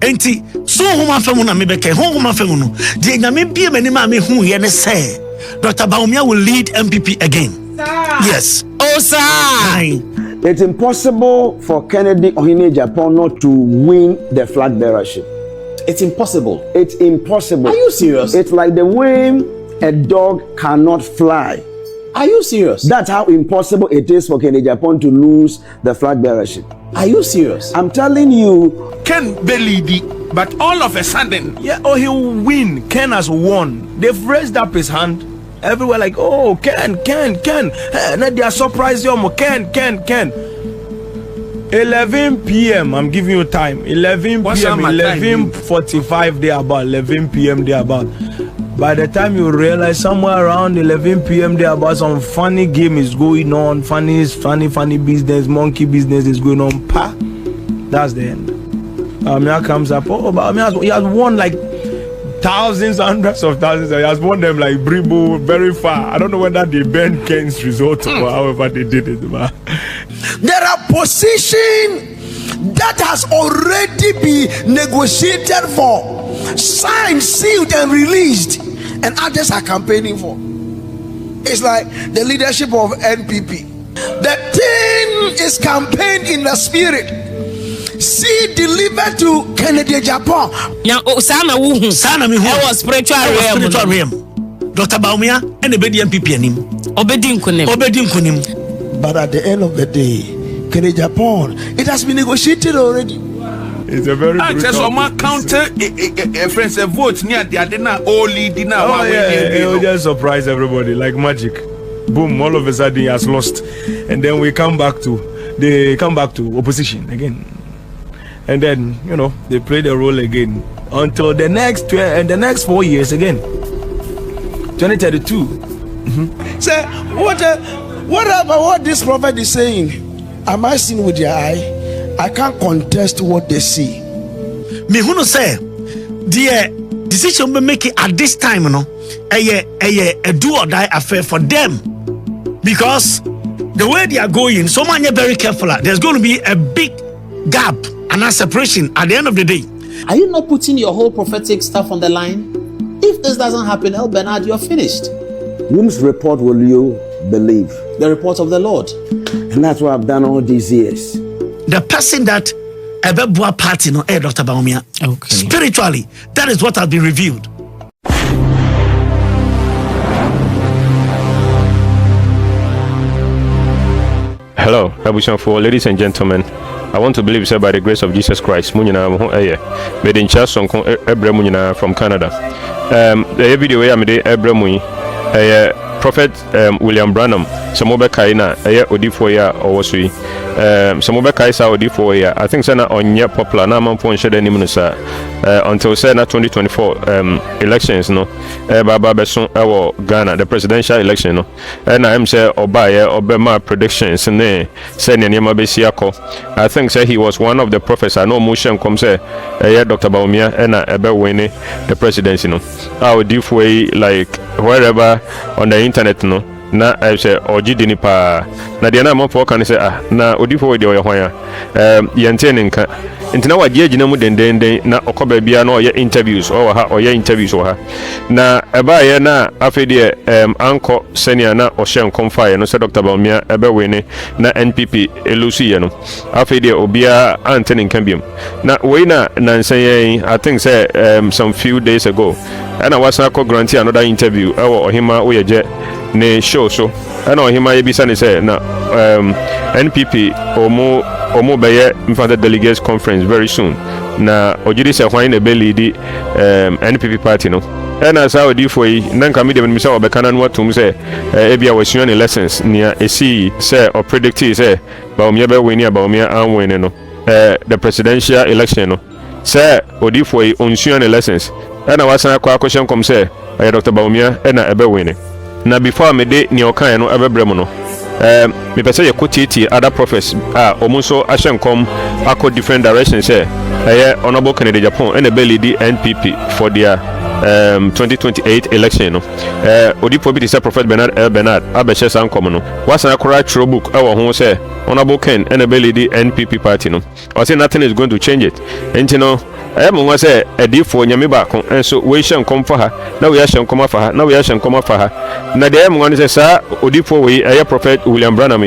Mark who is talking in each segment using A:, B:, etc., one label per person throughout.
A: Enti so homa femu na mebeke homa femu no de nyame bie mani ma me hu ye ne say Dr Bawumia will lead NPP again. Sir. Yes.
B: Oh sir. Aye.
C: It's impossible for Kennedy Agyapong not to win the Flagbearership.
B: It's impossible.
C: It's impossible.
B: Are you serious?
C: It's like the way a dog cannot fly.
B: Are you serious?
C: That's how impossible it is for Kennedy Agyapong to lose the Flagbearership.
B: Are you serious?
C: I'm telling you.
D: Ken believed, but all of a sudden, he'll win. Ken has won. They've raised up his hand everywhere, like, oh, Ken. And they are surprised, Ken. 11 p.m. I'm giving you time. 11 p.m. 11:45 there about. 11 p.m. there about. By the time you realize somewhere around 11 p.m. there about, some funny game is going on, funny business, monkey business is going on. Pa, that's the end. Bawumia comes up. Oh, Bawumia, he has won like thousands, hundreds of thousands. He has won them like Bribo very far. I don't know whether they banned Ken's result or however they did it. But
A: there are positions that has already been negotiated for, signed, sealed, and released, and others are campaigning for. It's like the leadership of NPP. The thing is campaigned in the spirit. See, delivered to Kennedy Agyapong.
B: Sana mi hu. It was spiritual realm.
A: Dr Bawumia and the NPP anim.
B: Obedi nkunim.
A: But at the end of the day, Kennedy Agyapong, it has been negotiated already.
D: It's a very brutal.
E: So my counter friends vote near the Adena only dinner.
D: Oh yeah, it will just surprise everybody like magic. Boom! All of a sudden he has lost, and then they come back to opposition again, and then they play the role again until the next 4 years again. 2032.
A: Say what about what this prophet is saying? Am I seeing with your eye? I can't contest what they see. Me who say the decision we make it at this time, a do or die affair for them, because the way they are going, so many are very careful. There's going to be a big gap and a separation at the end of the day.
B: Are you not putting your whole prophetic stuff on the line? If this doesn't happen, Bernard, you're finished.
C: Whose report will you believe?
B: The report of the Lord.
C: And that's what I've done all these years.
A: The person that ever bought party, Dr. Bawumia.
B: Okay.
A: Spiritually, that is what has been revealed.
F: Hello, for ladies and gentlemen. I want to believe by the grace of Jesus Christ. Munyina made in Chason Ebremuna from Canada. The video I made Ebremu, Prophet William Braham, some over Kaina, Odifoya or Wasui. Some over Kaisa Odifoya. I think Sana on your popular Naman Pon Shed Nimusa until Sana 2024 elections, Baba Besson Ghana, the presidential election, and I'm say Obaya Obama predictions, and sending Yamabesiako. I think say he was one of the prophets. I know Mushem come say Dr Bawumia and Ebewene the presidency. I would give way like wherever on the internet na I say oji nipa na de na amfo kan say na odifo de oya yente nka ntina wa je gina mu dendenden na okoba bia na oya interviews ha na eba ye na afede anko senior na ohye nkomfa no say Dr Bawumia ebewene na NPP elusi ye no afede obia antene nka biem na we na nsan I think say some few days ago and I was grantee another interview ohima oyeje ne show so and ohima yebisa ne say na NPP omo beye mfante delegates conference very soon na ojidi se hwan na be lead NPP party no and as how do for nan ka me dem mi say obekana no atum say ebia wasua ne lessons nia esi say or predict say Bawumia be win Bawumia an win no the presidential election no say odi for onsua ne lessons and I was na kwa question come say Dr Bawumia na ebe win na before me de ni okan no ebebrem no me pese ye kotiti other prophets omunso ahyenkom akọ different directions say Honorable Kennedy Agyapong and ebe lead NPP for their 2028 election no odipo bi say Prophet Bernard Elbernard abehye sankom no wasana kora through book ho say Honorable Ken and ebe lead NPP party no I say nothing is going to change it enti no I am one say a deep for Yamibako, and so we shall come for her. Now we shall come for her. Now we shall come for her. Now the M one is a Odipo we a Prophet William Braham.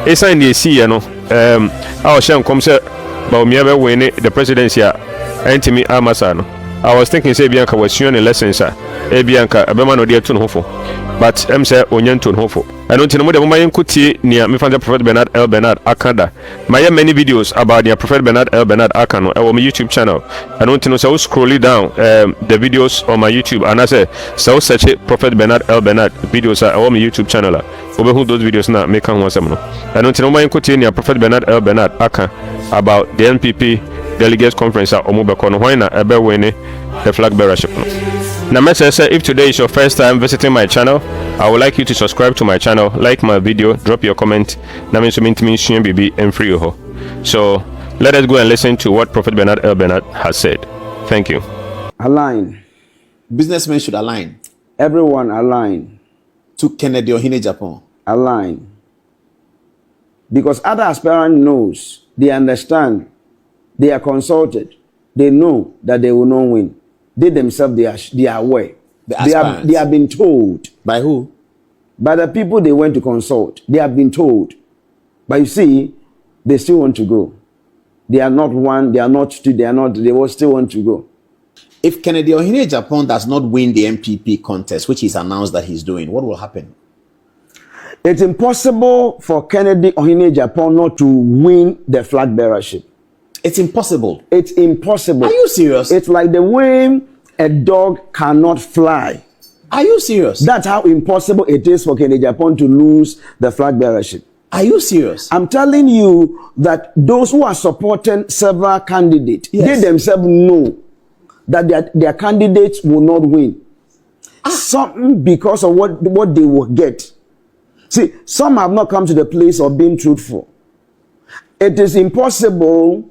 F: It's in the sea, our shall come say Bawumiah win the presidency. Antimi Amasano. I was thinking say Bianca was showing lessons, Bianca, a Bemano dear to hopeful. But M say Onyan to hopeful. I don't know the woman could see near me find the Prophet Bernard Elbernard Akanda. My many videos about the Prophet Bernard Elbernard Akano on my YouTube channel. I don't know so scrolling down the videos on my YouTube and I say so search it Prophet Bernard Elbernard videos on my YouTube channel. Over who those videos now make one seminal. I don't know my could see near Prophet Bernard Elbernard Aka about the NPP delegates conference at Omubekono Hoina Ebewene the Flagbearership. Now, message say if today is your first time visiting my channel, I would like you to subscribe to my channel, like my video, drop your comment. Now means to BB and free. So let us go and listen to what Prophet Bernard Elbernard has said. Thank you.
C: Align.
B: Businessmen should align.
C: Everyone align.
B: To Kennedy Agyapong.
C: Align. Because other aspirant knows, they understand, they are consulted, they know that they will not win. They themselves, they are aware. They have been told.
B: By who?
C: By the people they went to consult. They have been told. But you see, they still want to go. They are not one, they are not two, they will still want to go.
B: If Kennedy Agyapong does not win the NPP contest, which he's announced that he's doing, what will happen?
C: It's impossible for Kennedy Agyapong not to win the Flagbearership.
B: It's impossible.
C: It's impossible.
B: Are you serious?
C: It's like the way a dog cannot fly.
B: Are you serious?
C: That's how impossible it is for Kennedy Agyapong to lose the Flagbearership.
B: Are you serious?
C: I'm telling you that those who are supporting several candidates, they themselves know that their candidates will not win. Something because of what they will get. See, some have not come to the place of being truthful. It is impossible.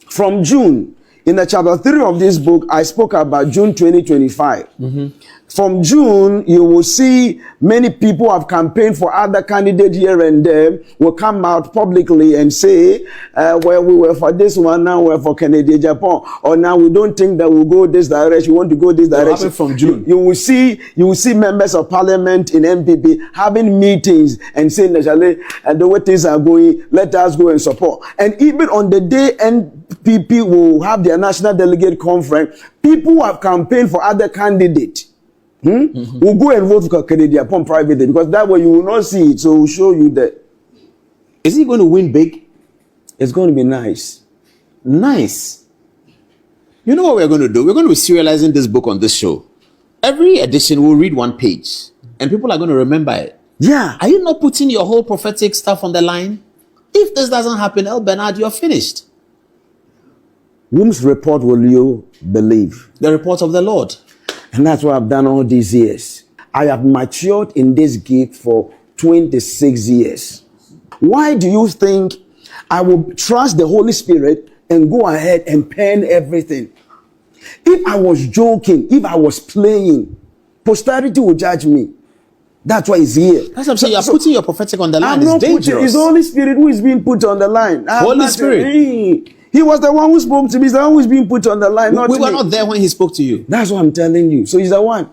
C: From June, in the chapter 3 of this book, I spoke about June 2025. From June, you will see many people have campaigned for other candidates here and there will come out publicly and say, well, we were for this one, now we're for Kennedy Agyapong, or now we don't think that we'll go this direction, we want to go this direction.
B: From June.
C: You will see members of parliament in NPP having meetings and saying, and the way things are going, let us go and support. And even on the day NPP will have their national delegate conference, people who have campaigned for other candidates will go and vote for Kennedy Agyapong privately, because that way you will not see it. So we'll show you that.
B: Is he going to win big?
C: It's going to be nice.
B: Nice. You know what we're going to do? We're going to be serializing this book on this show. Every edition we'll read one page and people are going to remember it.
C: Yeah.
B: Are you not putting your whole prophetic stuff on the line? If this doesn't happen, Bernard, you're finished.
C: Whose report will you believe?
B: The report of the Lord.
C: And that's what I've done all these years. I have matured in this gift for 26 years. Why do you think I will trust the Holy Spirit and go ahead and pen everything? If I was joking, if I was playing, posterity will judge me. That's why he's here.
B: That's what I'm saying. You're putting your prophetic on the line.
C: It's dangerous. It's the Holy Spirit who is being put on the line.
B: Holy Spirit.
C: He was the one who spoke to me. He's the one who is being put on the line.
B: We were not there when he spoke to you.
C: That's what I'm telling you. So he's the one.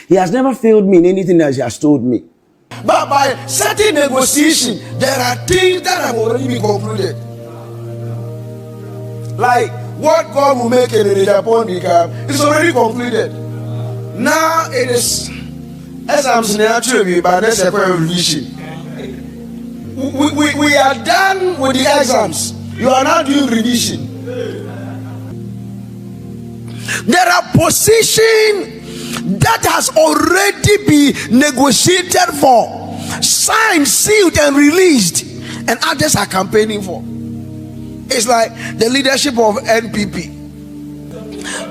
C: He has never failed me in anything that he has told me.
A: But by certain negotiation, there are things that have already been concluded. Like what God will make in Agyapong become is already concluded. Now it is, as I'm saying, actually, by the separate revision. We are done with the exams. You are now doing revision. There are positions that has already been negotiated for, signed, sealed, and released, and others are campaigning for. It's like the leadership of NPP.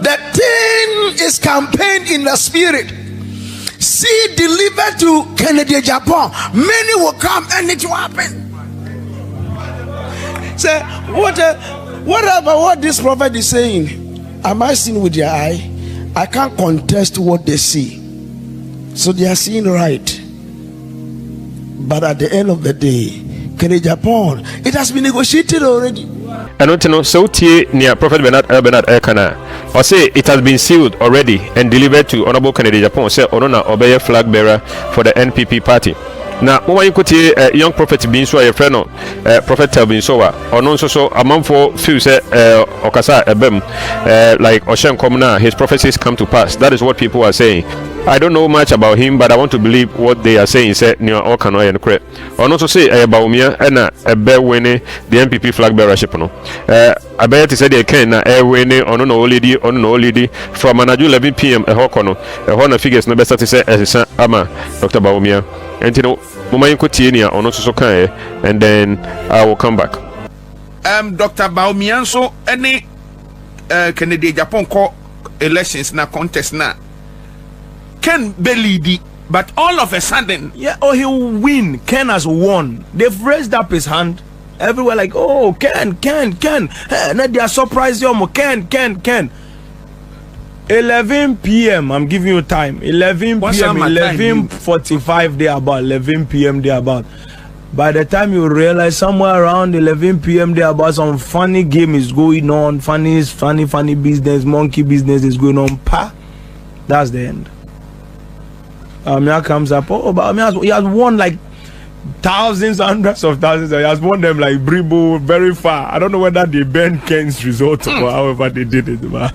A: The thing is campaigned in the spirit. See, delivered to Kennedy Agyapong, many will come and it will happen. Say, what this prophet is saying? Am I seeing with their eye? I can't contest what they see. So they are seeing right. But at the end of the day, Kennedy Agyapong, it has been negotiated already.
F: And don't you know, so near Prophet Bernard Elbernard or say it has been sealed already and delivered to Honorable Kennedy Agyapong, say Onona Obeye flag bearer for the NPP party. Now, when you could young prophet being so a friend Prophet Telvin Sowah or non so a month for few say Okasa Ebem like Oshan Komna, his prophecies come to pass. That is what people are saying. I don't know much about him, but I want to believe what they are saying. Said near Okano and Cre. Or not to say Bawumia and a bear winning the NPP Flagbearership. No, I bet to say they can winning on no lady from an 11 p.m. a Hokono, a Honor figures no better to say as a Ama, Dr Bawumia. And you know, Muma Kotinia or not so kind, and then I will come back.
E: Dr Bawumia, so any Kennedy Agyapong call elections na contest na Ken Belidi, but all of a sudden,
D: he'll win. Ken has won. They've raised up his hand everywhere, like, oh, Ken. Now they are surprised, Ken. 11 p.m. I'm giving you time. 11 p.m. 11:45 there about 11 p.m. there about. By the time you realize somewhere around 11 p.m. there about some funny game is going on, funny business, monkey business is going on. That's the end. Bawumia comes up. Bawumia, he has won like thousands, hundreds of thousands. He has won them like Bribo very far. I don't know whether they burned Ken's result or however they did it, but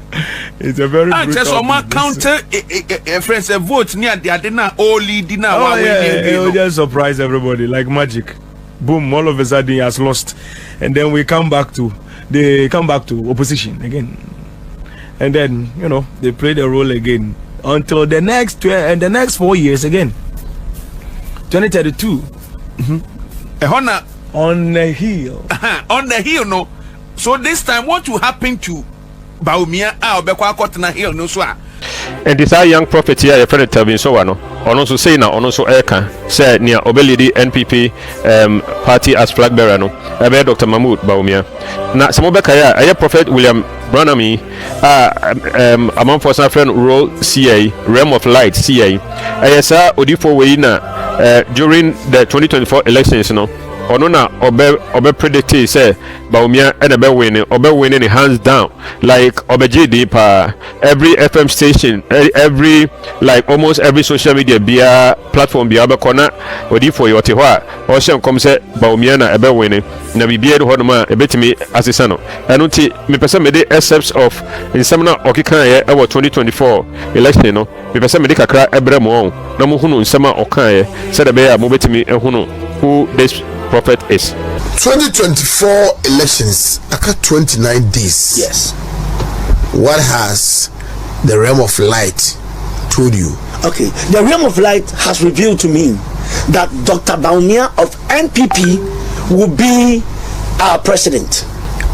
D: it's a very
E: just on my counter friends a vote near the Adena only dinner.
D: It will just surprise everybody like magic. Boom, all of a sudden he has lost. And then they come back to opposition again. And then, they play the role again until the next 4 years again. 2032.
E: A honor
D: on the hill.
E: On the hill, no. So this time, what will happen to Bawumia? Na hill, no, so.
F: And this our young prophet here, your friend Telvin Sowah, no. On also say now, on also Eka said near Obelidi NPP party as flag bearer, no. Ebe Dr Bawumia. Now, some of the Prophet William Braham, among for some friend ROL Seer, Realm of Light Seer. Ayesa Odifo Weina during the 2024 elections, no. Onona obe predicted say Bawumia and obe winning hands down like obejidi pa every FM station, every like almost every social media bia platform bia obe kona odi for your tehwa o shen kom say Bawumia na ebe winning na bibia de hodoma ebetimi asesa no eno ti me pese me de excepts of in seminar okikan ye e 2024 election no me pese me de kakra ebrem on na mo hunu nsema okan ye say de be ya mo betimi ehunu who this prophet is.
G: 2024 elections, 29 days.
A: Yes.
G: What has the realm of light told you?
A: Okay, the realm of light has revealed to me that Dr. Bawumia of NPP will be our president.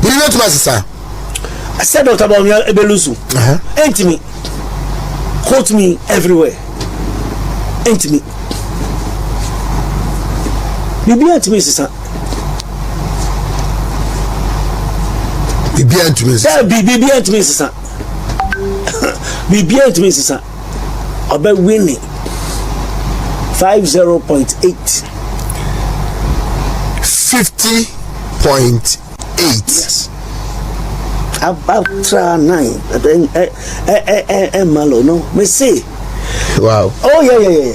G: Will you not, sir?
A: I said Dr. Bawumia Ebelusu. Ain't me. Quote me everywhere. Ain't me. Bibi anti me sisa.
G: Bibi anti me sisa.
A: Bibi anti me sisa. Bibi anti me sisa. Obe winning 50.8.
G: 50.8.
A: Yes. About 9. Malo no. Me say.
G: Wow.
A: Oh yeah.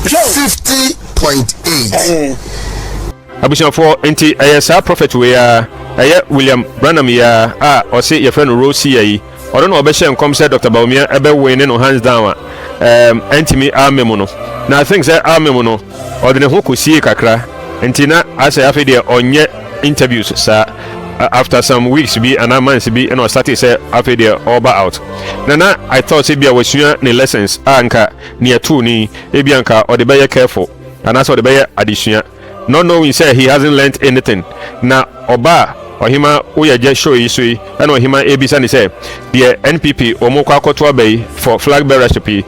G: 50.8.
F: Abushan for anti ayesa prophet we William Braham ya or say your friend ROL Seer or don't know obeshe come say Dr Bawumia ebe winning no hands down antimi amemono na I think say amemono or the hu kusie kakra antina as afi dey onye interviews sir after some weeks be and months be and started say afi dey over out nana I thought say be awasua ne lessons anka near 2 ni e bi anka or the be careful and that's what the be addition not knowing say he hasn't learned anything na oba ohima uya je show isui and ohima ebisa ni say the NPP omokwa akoto bay for flagbearership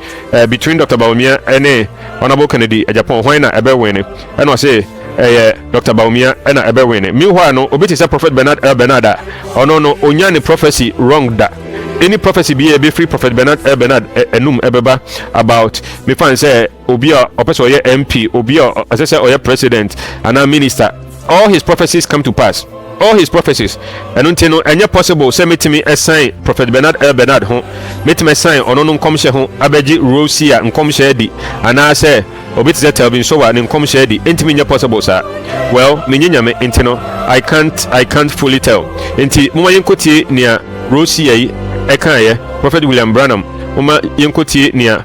F: between Dr Bawumia and Honorable Kennedy Agyapong when na ebe win and I say Dr Bawumia and ebe win meanwhile no obeti say Prophet Bernard Elbernard no onya ni prophecy wrong da any prophecy be free Prophet Bernard Elbernard enum ebeba about me fan say obia opeso ye MP obia as say oya president and a minister all his prophecies come to pass all his prophecies and until no any possible say me to me a sign Prophet Bernard Elbernard ho me to me sign ono no nkomhye ho abeji ROL Seer nkomhye di ana say obit say Telvin Sowah ne nkomhye di ntimi nya possible sir. Well me nyanya me ntino I can't fully tell nti muma yenkoti nia ROL Seer yi ekaye Prophet William Braham muma yenkoti nia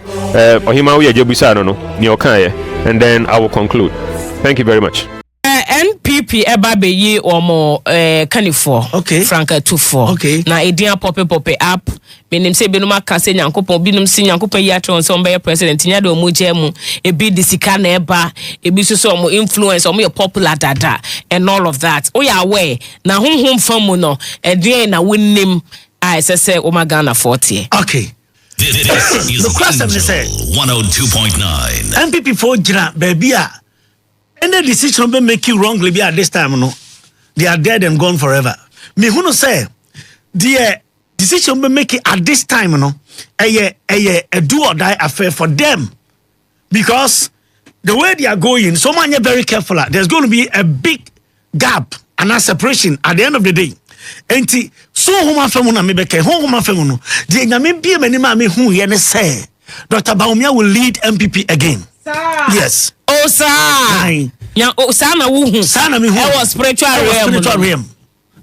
F: ohima wo yajebusa no ni okaye and then I will conclude. Thank you very much.
H: NPP eba be ye omo kanifo
A: okay
H: franka 24
A: okay
H: na edian pop up menim se binum aka se nyankopon binum se nyankopon ya tron so be president nya do mu jemu e bi disika na eba e bi so omo influence omo ye popular dada and all of that o ya aware na honhom fam no edian na wonim I say o magana 40
A: okay.
I: This is
A: the question is
I: 102.9
A: NPP for jira baby any decision be make you wrongly be at this time no they are dead and gone forever. Me who no say the decision be make it at this time no a do or die affair for them because the way they are going so man you're very careful there's going to be a big gap and a separation at the end of the day. Enti so homa femu na mebeke homa femu no de nyame bie mani ma me hu ye ne say Dr Bawumia will lead NPP again. Sir. Yes.
H: Oh sir. Ya o sir na wo hu.
A: Sir na me hu.
H: I was spiritual realm.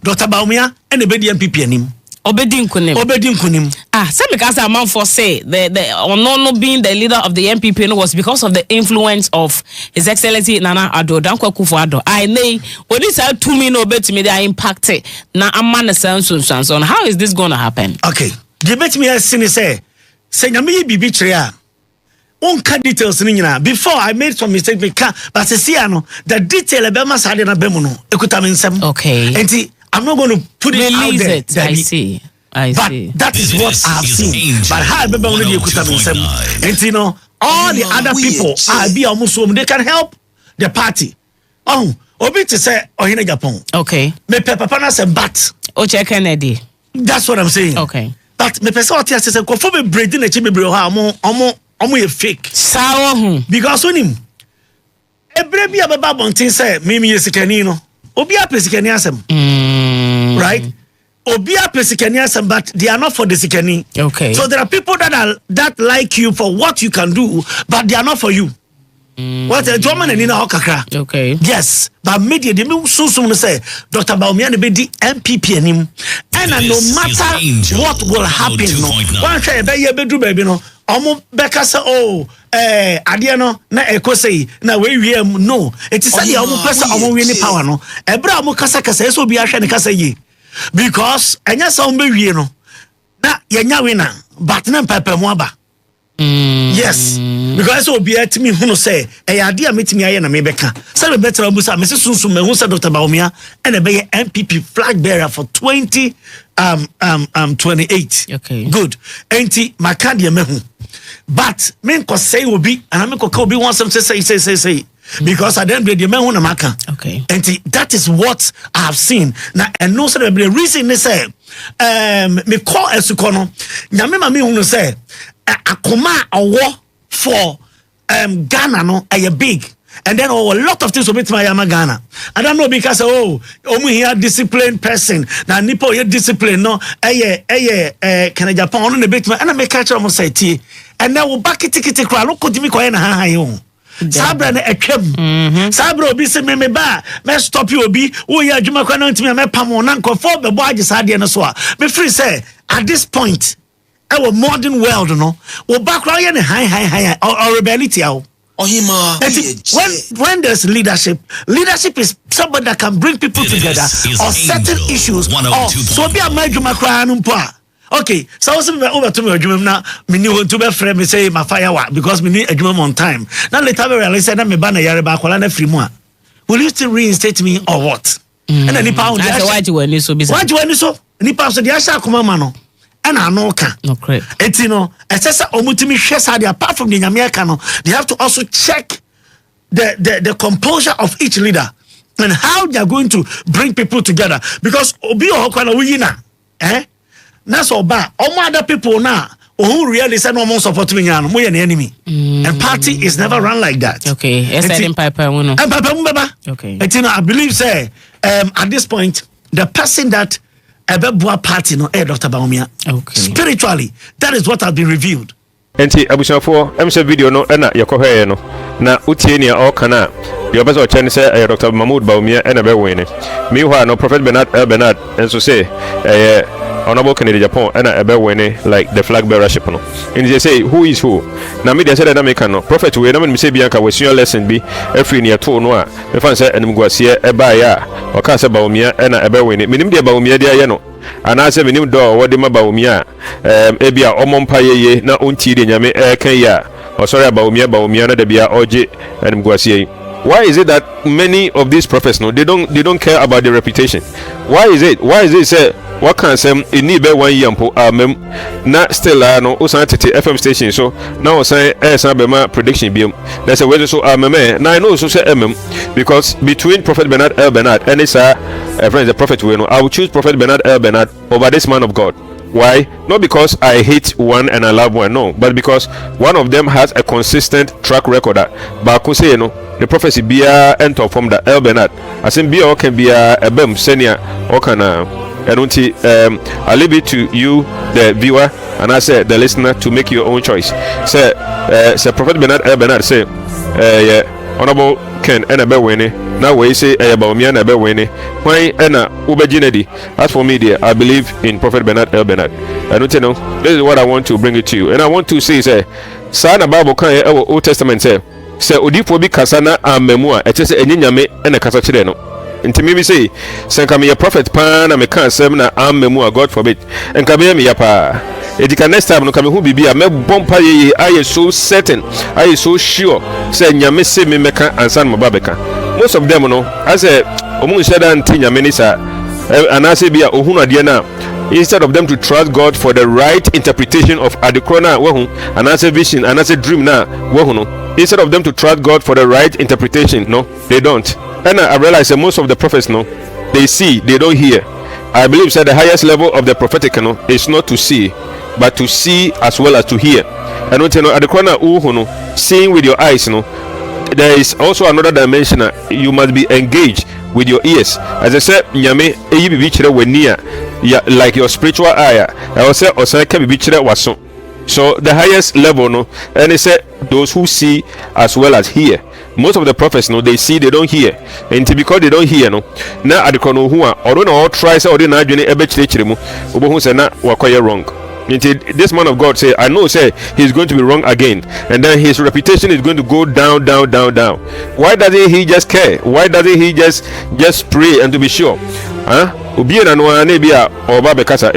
A: Dr Bawumia and the BD NPP anim. Obedi nkunim.
H: Some because a man for say the Onono being the leader of the NPP was because of the influence of His Excellency Nana Addo Dankwa Akufo-Addo. I know when this are 2 million obey me they are impacted. Now a man sense on how is this going to happen?
A: Okay. Debate me as say nyame bibi kire unka details ni nyina before I made some mistake but see no the detail be ma sade na be mu no ekuta me nsem.
H: Okay.
A: Enti I'm not going to put it out there.
H: It. I see.
A: But that is what I've seen. But how I remember only you could have been and you know all the other people be almost they can help the party. Oh, obi to say Ohene Agyapong.
H: Okay.
A: Me papa na say but
H: Oche Kennedy.
A: That's what I'm saying.
H: Okay.
A: But me person what say ko for be breeding e chi be bre ha omo ye fake.
H: Sawo
A: Because when him ebre bi ababa bontin say me yesikani no. Obi apesikani asem. Right? Obia pesikani asem, but they are not for the sikani.
H: Okay.
A: So there are people that like you for what you can do, but they are not for you. What a German and in our kakra.
H: Okay.
A: Yes, but media they so soon say Dr. Bawumia be the NPP and him, and no matter what will happen, no. One say be do baby no. Omo beka say oh ade no na eko say na we wiem no. It is say omo pesa omo we ni power no. Ebra omo kasa eso bi ahwe ne kasa yi. Because enya sa omo wie no. Na yenya we na but na papa mu aba. Yes. Because obi atimi hu no say ade a metimi aye na me beka. Say be better omo say me sunsun me hu say Dr. Bawumia and e be NPP flag bearer for 28.
H: Okay.
A: Good. Enti makadi mehu. But men ko say obi and I ko obi want some say because at the end of the mehu na maka.
H: Okay.
A: Enti that is what I have seen. Now and no say the reason they say me call esuko no nyame ma me hu no say akoma awo for Ghana no are big. And then a lot of things will be to my Ghana. I don't know because omu here disciplined person. Now nipo here disciplined no. Can Japan on the bit and I make catch almost say tea. And now we back it cry. Look at me kwa na ha yo. Sabra na etwam. Sabra obi se me ba. Me stop you obi. Wo ya adwuma kwa na ntimi me pam na nkofo be bo agisade no so a. Me free say at this point our modern world no. Wo back cry na high or rebellion ao. When there's leadership is somebody that can bring people together or certain issues. So be a major macra. Okay, so I was over to me a dream now. Me knew to be friend me say my fire because me need a dream on time. Now later I realized that me ban a year back while free more. Will you still reinstate me or what? And then he pound
H: why do you so busy?
A: Why do you so? And he pound the Asha Kumamano. And I know can.
H: Okay.
A: It's apart from the American, they have to also check the composure of each leader and how they are going to bring people together. Because Obi Ohokwana Wina, that's all bad. All other people now who really say no more support me, an enemy. And party is never run like that.
H: Okay. Okay.
A: I believe say at this point the person that Ebebua party no Dr. Bawumia.
H: Okay.
A: Spiritually, that is what has been revealed.
F: Enti abushafo emse video no na yakohwe no na utie ne o kana the obeso chen say Dr. Mahmoud Bawumia na be win. Meanwhile no Prophet Bernard Elbernard enso say Honorable Kennedy Agyapong na be win like the Flagbearership no. And they say who is who. Na me they say that make no Prophet we na me say bianka we senior lesson bi every near to no a me fan say enimguasie e ba ya o ka say Bawumia na be win. Minim de Bawumia de aye no. Anase minim do wode ma Bawumia ebia omompa yeye na onti de nyame kan ya o sorry Bawumia na de bia oje enimguasie. Why is it that many of these prophets no they don't care about their reputation? Why is it say what can say in be 1 year mpo na still no osan tete FM station so now osan san be ma prediction biom there's a way so na I know so say because between Prophet Bernard Elbernard and his friend the Prophet William, I will choose Prophet Bernard Elbernard over this man of God. Why? Not because I hate one and I love one, no, but because one of them has a consistent track record. But I say, you know, the prophecy be a enter from the Elbernard. I say be or can be a bem senior or can I leave it to you, the viewer, and I say the listener to make your own choice. Say Prophet Bernard Elbernard say, Honorable Ken and a winning. Now we say Bawumia na be winning. Why ena ubejinedi? As for me, dear, I believe in Prophet Bernard Elbernard. I don't know. This is what I want to bring it to you, and I want to say, sa na Bible kan our Old Testament say odipo bi kasa na amemu a eche say enyinyame ena kasa kire no. Nti me say senka me prophet pa na me kan asem na amemu a God forbid. Enka be me ya pa. Edika next time no kame hu bibia me bompa ye aye so certain, aye so sure say nyame se me meka ansan mo babeka. Most of them no I say omun sheda nti nyame ni sa anase bia ohunu ade na instead of them to trust God for the right interpretation of adekrona wahu anase vision anase dream na wahu no, instead of them to trust God for the right interpretation, no, they don't. And I realize that most of the prophets no, they see, they don't hear. I believe that the highest level of the prophetic no is not to see, but to see as well as to hear. And when you know adekrona uhu no, seeing with your eyes no, there is also another dimension. You must be engaged with your ears. As I said, nyame eyi bibi kire wania like your spiritual eye. I also can bibi kire waso. So the highest level no, and they said those who see as well as hear. Most of the prophets no, they see, they don't hear, and because they don't hear no, na adekono hu a or no all try say or na adwene ebe kire mu obo say na wakoye wrong. This man of God say, I know say he's going to be wrong again, and then his reputation is going to go down. Why doesn't he just care? Why doesn't he just pray and to be sure? And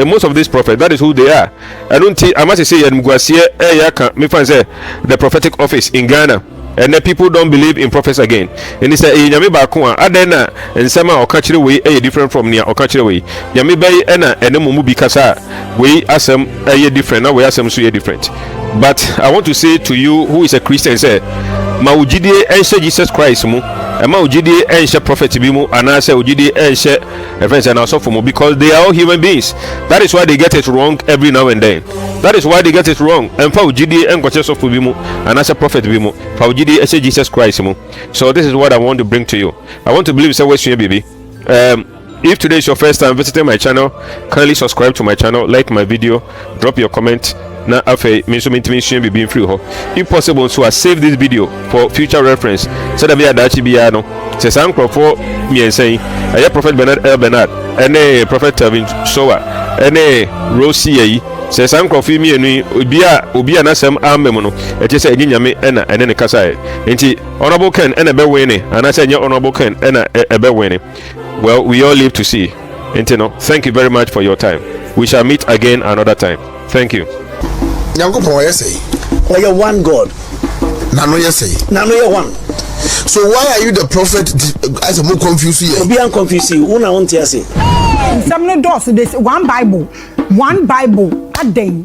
F: most of these prophets, that is who they are. I must say the prophetic office in Ghana. And then people don't believe in prophets again. And he said, "Yami bakwa adena and sama okachire we different from near okachire we. Yami bay ena enemu bikasa we asem different. Now we asem so different." But I want to say to you who is a Christian, say, "Ma ujidi ense Jesus Christ mu, ma ujidi ense prophet bi mu, anase ujidi ense friends and also for mu, because they are all human beings. That is why they get it wrong every now and then. That is why they get it wrong. And for ujidi enkoche so for bi mu, anase prophet bi mu, for ujidi ense Jesus Christ mu." So this is what I want to bring to you. I want to believe say what's baby. If today is your first time visiting my channel, kindly subscribe to my channel, like my video, drop your comment. Na afe menso mention be free ho. If possible, so I save this video for future reference. So that we are dachi bia no. Se san krofo miensen. Aya Prophet Bernard Elbernard, ene Prophet Telvin Sowah, ene ROL Seer. Se san krofo mienu obi a nasem amem no. Eti se enyame ena ene ne kasa e. Enti Honorable Ken ene be wene, anase nye Honorable Ken ena ebe wene. Well, we all live to see. Enti no. Thank you very much for your time. We shall meet again another time. Thank you.
C: Oh, you're one God.
G: Nano yesay.
C: Nano you're one.
G: So why are you the prophet as a more confused here?
C: Be unconfused. Una want to say.
J: Some no doors. This one Bible. A day.